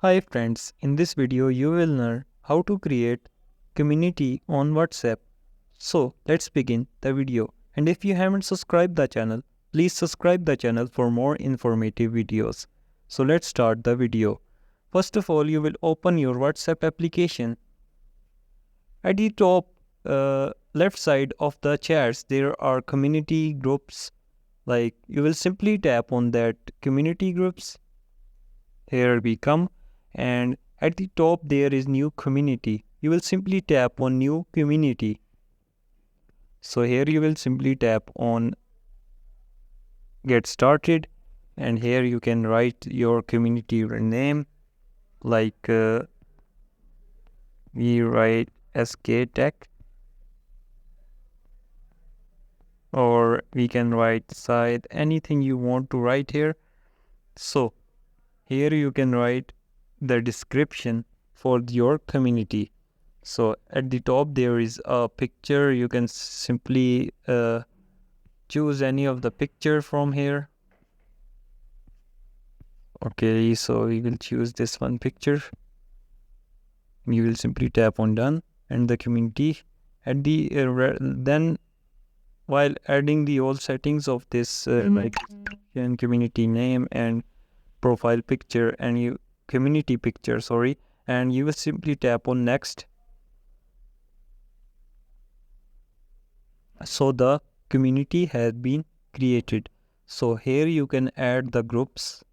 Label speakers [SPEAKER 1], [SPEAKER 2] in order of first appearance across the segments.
[SPEAKER 1] Hi friends, in this video you will learn how to create community on WhatsApp. So let's begin the video, and if you haven't subscribed the channel, please subscribe the channel for more informative videos. So let's start the video. First of all, you will open your WhatsApp application. At the top left side of the chats there are community groups. Like you will simply tap on that community groups. Here we come, and at the top there is new community. You will simply tap on new community. So here you will simply tap on get started, and here you can write your community name. Like we write SK Tech, or we can write side, anything you want to write here. So here you can write the description for your community. So at the top there is a picture. You can simply choose any of the picture from here. Okay, so we will choose this one picture. You will simply tap on done, and the community at the then while adding the all settings of this like community name and profile picture and you community picture, sorry, and you will simply tap on next. So the community has been created. So here you can add the groups.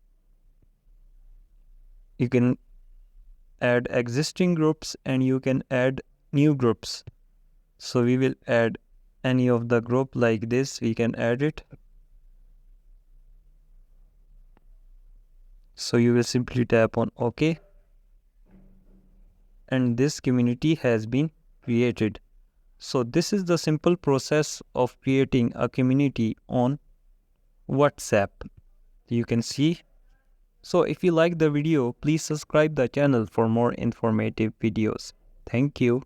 [SPEAKER 1] You can add existing groups and you can add new groups. So we will add any of the group like this. We can add it. So you will simply tap on OK, and this community has been created. So this is the simple process of creating a community on WhatsApp. You can see. So if you like the video, please subscribe the channel for more informative videos. Thank you.